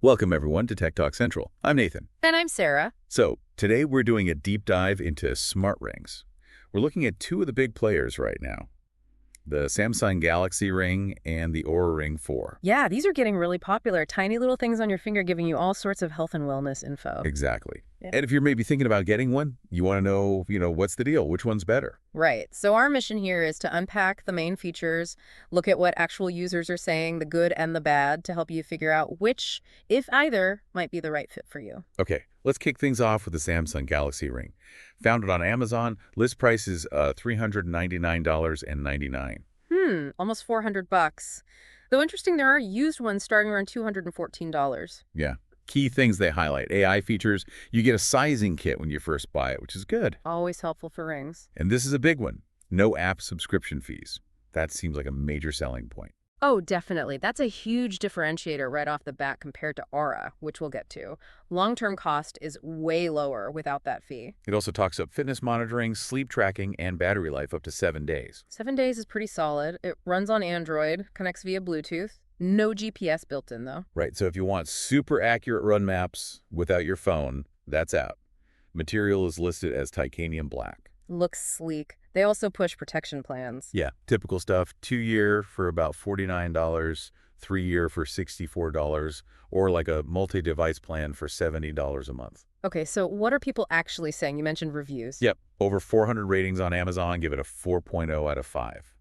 Welcome, everyone, to Tech Talk Central. I'm Nathan. And I'm Sarah. So, today we're doing a deep dive into smart rings. We're looking at two of the big players right now, the Samsung Galaxy Ring and the Oura Ring 4. Yeah, these are getting really popular. Tiny little things on your finger giving you all sorts of health and wellness info. Exactly. Yeah. And if you're maybe thinking about getting one, you want to know, what's the deal? Which one's better? Right. So our mission here is to unpack the main features, look at what actual users are saying, the good and the bad, to help you figure out which, if either, might be the right fit for you. Okay, let's kick things off with the Samsung Galaxy Ring. Founded on Amazon, list price is $399.99. Almost $400. Though interesting, there are used ones starting around $214. Yeah. Key things they highlight: AI features. You get a sizing kit when you first buy it, which is good. Always helpful for rings. And this is a big one. No app subscription fees. That seems like a major selling point. Oh, definitely. That's a huge differentiator right off the bat compared to Aura, which we'll get to. Long-term cost is way lower without that fee. It also talks up fitness monitoring, sleep tracking, and battery life up to 7 days. 7 days is pretty solid. It runs on Android, connects via Bluetooth. No GPS built in, though. Right, so if you want super accurate run maps without your phone, that's out. Material is listed as titanium black. Looks sleek. They also push protection plans. Yeah, typical stuff. 2-year for about $49, 3-year for $64, or like a multi-device plan for $70 a month. Okay, so what are people actually saying? You mentioned reviews. Yep, over 400 ratings on Amazon give it a 4.0 out of 5.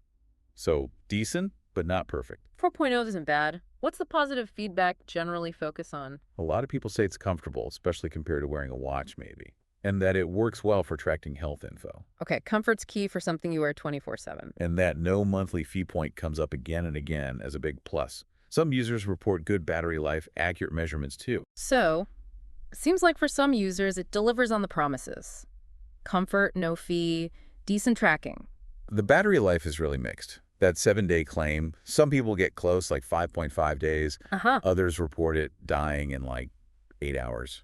So decent, but not perfect. 4.0 isn't bad. What's the positive feedback generally focus on? A lot of people say it's comfortable, especially compared to wearing a watch maybe, and that it works well for tracking health info. Okay, comfort's key for something you wear 24/7. And that no monthly fee point comes up again and again as a big plus. Some users report good battery life, accurate measurements too. So, seems like for some users, it delivers on the promises. Comfort, no fee, decent tracking. The battery life is really mixed. That 7-day claim, some people get close, like 5.5 days. Others report it dying in like 8 hours,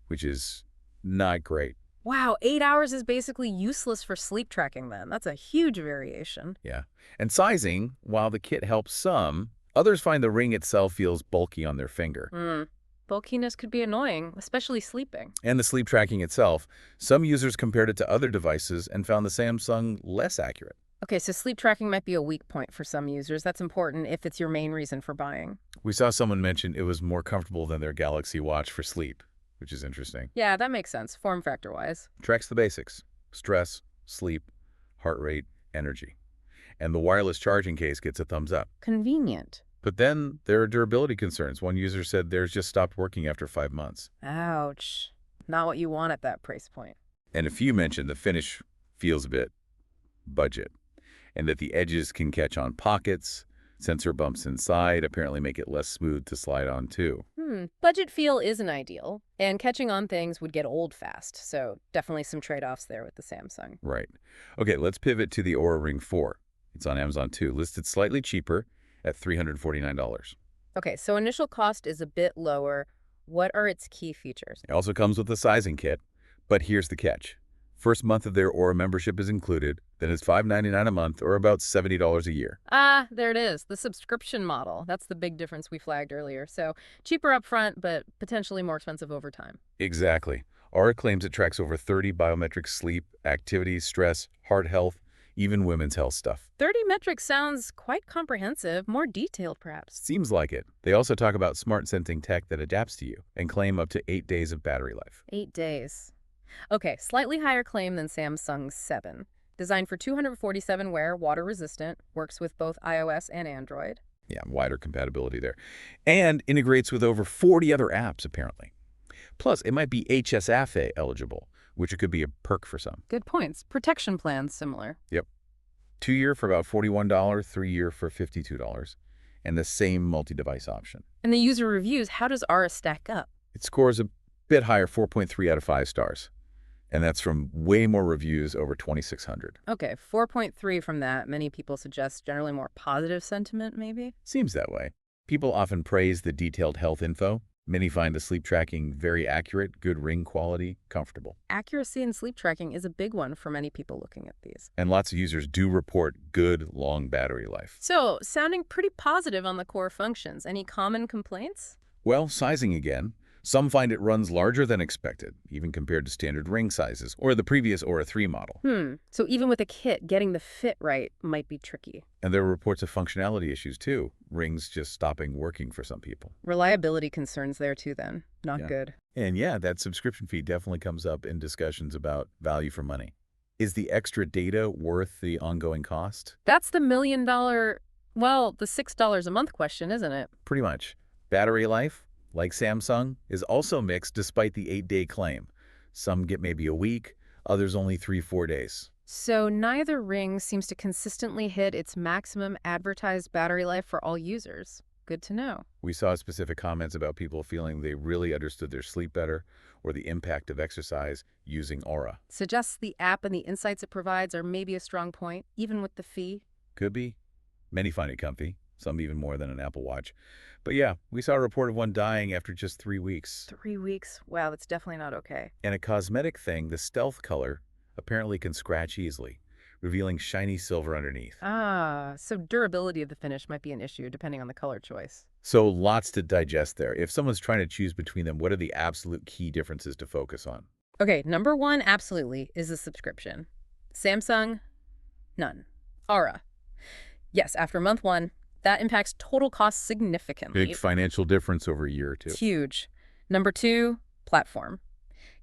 which is not great. Wow, 8 hours is basically useless for sleep tracking then. That's a huge variation. Yeah. And sizing, while the kit helps some, others find the ring itself feels bulky on their finger. Bulkiness could be annoying, especially sleeping. And the sleep tracking itself, some users compared it to other devices and found the Samsung less accurate. Okay, so sleep tracking might be a weak point for some users. That's important if it's your main reason for buying. We saw someone mention it was more comfortable than their Galaxy Watch for sleep, which is interesting. Yeah, that makes sense, form factor-wise. Tracks the basics: stress, sleep, heart rate, energy. And the wireless charging case gets a thumbs up. Convenient. But then there are durability concerns. One user said theirs just stopped working after 5 months. Ouch. Not what you want at that price point. And a few mentioned the finish feels a bit budget, and that the edges can catch on pockets. Sensor bumps inside apparently make it less smooth to slide on too. Budget feel isn't ideal, and catching on things would get old fast, so definitely some trade-offs there with the Samsung. Right. Okay, let's pivot to the Oura Ring 4. It's on Amazon too, listed slightly cheaper at $349. Okay, so initial cost is a bit lower. What are its key features? It also comes with a sizing kit, but here's the catch. First month of their Oura membership is included, then it's $5.99 a month, or about $70 a year. Ah, there it is, the subscription model. That's the big difference we flagged earlier. So cheaper upfront, but potentially more expensive over time. Exactly. Oura claims it tracks over 30 biometric sleep, activity, stress, heart health, even women's health stuff. 30 metrics sounds quite comprehensive, more detailed perhaps. Seems like it. They also talk about smart sensing tech that adapts to you and claim up to 8 days of battery life. 8 days. Okay, slightly higher claim than Samsung's 7. Designed for 247 wear, water resistant, works with both iOS and Android. Yeah, wider compatibility there. And integrates with over 40 other apps, apparently. Plus, it might be HSAFA eligible, which could be a perk for some. Good points. Protection plans similar. Yep. 2-year for about $41, 3-year for $52, and the same multi-device option. And the user reviews, how does Aura stack up? It scores a bit higher, 4.3 out of 5 stars. And that's from way more reviews, over 2,600. Okay, 4.3 from that. Many people suggest generally more positive sentiment, maybe? Seems that way. People often praise the detailed health info. Many find the sleep tracking very accurate, good ring quality, comfortable. Accuracy in sleep tracking is a big one for many people looking at these. And lots of users do report good, long battery life. So, sounding pretty positive on the core functions. Any common complaints? Well, sizing again. Some find it runs larger than expected, even compared to standard ring sizes, or the previous Oura 3 model. So even with a kit, getting the fit right might be tricky. And there are reports of functionality issues, too. Rings just stopping working for some people. Reliability concerns there too then. Not Yeah. good. And yeah, that subscription fee definitely comes up in discussions about value for money. Is the extra data worth the ongoing cost? That's the $1 million, well, the $6 a month question, isn't it? Pretty much. Battery life, like Samsung, is also mixed despite the 8-day claim. Some get maybe a week, others only 3-4 days. So neither ring seems to consistently hit its maximum advertised battery life for all users. Good to know. We saw specific comments about people feeling they really understood their sleep better or the impact of exercise using Oura. Suggests the app and the insights it provides are maybe a strong point, even with the fee. Could be. Many find it comfy, some even more than an Apple Watch. But yeah, we saw a report of one dying after just 3 weeks. 3 weeks? Wow, that's definitely not okay. And a cosmetic thing, the stealth color, apparently can scratch easily, revealing shiny silver underneath. So durability of the finish might be an issue depending on the color choice. So lots to digest there. If someone's trying to choose between them, what are the absolute key differences to focus on? Okay, number one, absolutely, is the subscription. Samsung, none. Aura. Yes, after month one, that impacts total cost significantly. Big financial difference over a year or two. It's huge. Number two, platform.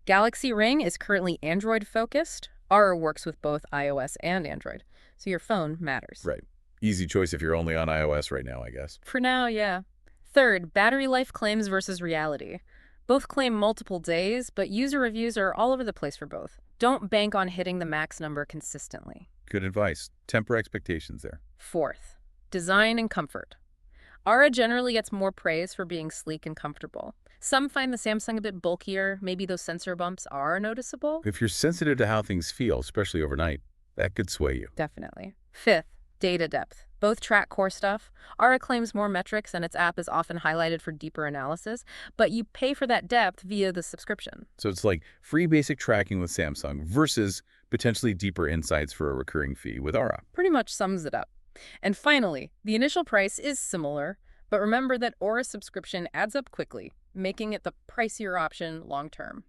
Galaxy Ring is currently Android-focused. Aura works with both iOS and Android, so your phone matters. Right. Easy choice if you're only on iOS right now, I guess. For now, yeah. Third, battery life claims versus reality. Both claim multiple days, but user reviews are all over the place for both. Don't bank on hitting the max number consistently. Good advice. Temper expectations there. Fourth, design and comfort. Aura generally gets more praise for being sleek and comfortable. Some find the Samsung a bit bulkier. Maybe those sensor bumps are noticeable. If you're sensitive to how things feel, especially overnight, that could sway you. Definitely. Fifth, data depth. Both track core stuff. Aura claims more metrics and its app is often highlighted for deeper analysis, but you pay for that depth via the subscription. So it's like free basic tracking with Samsung versus potentially deeper insights for a recurring fee with Aura. Pretty much sums it up. And finally, the initial price is similar, but remember that Aura subscription adds up quickly, making it the pricier option long-term.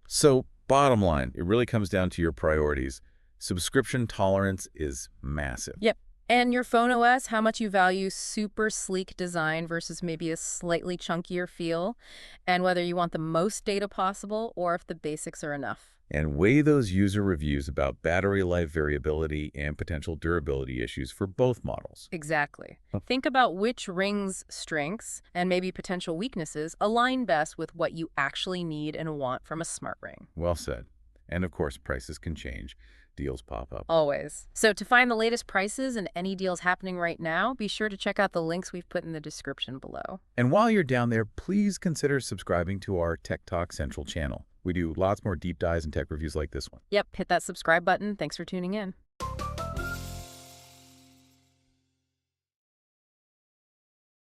So bottom line, it really comes down to your priorities. Subscription tolerance is massive. Yep. And your phone OS, how much you value super sleek design versus maybe a slightly chunkier feel, and whether you want the most data possible or if the basics are enough. And weigh those user reviews about battery life variability and potential durability issues for both models. Exactly. Think about which ring's strengths and maybe potential weaknesses align best with what you actually need and want from a smart ring. Well said. And of course, prices can change. Deals pop up. Always. So to find the latest prices and any deals happening right now, be sure to check out the links we've put in the description below. And while you're down there, please consider subscribing to our Tech Talk Central channel. We do lots more deep dives and tech reviews like this one. Yep, hit that subscribe button. Thanks for tuning in.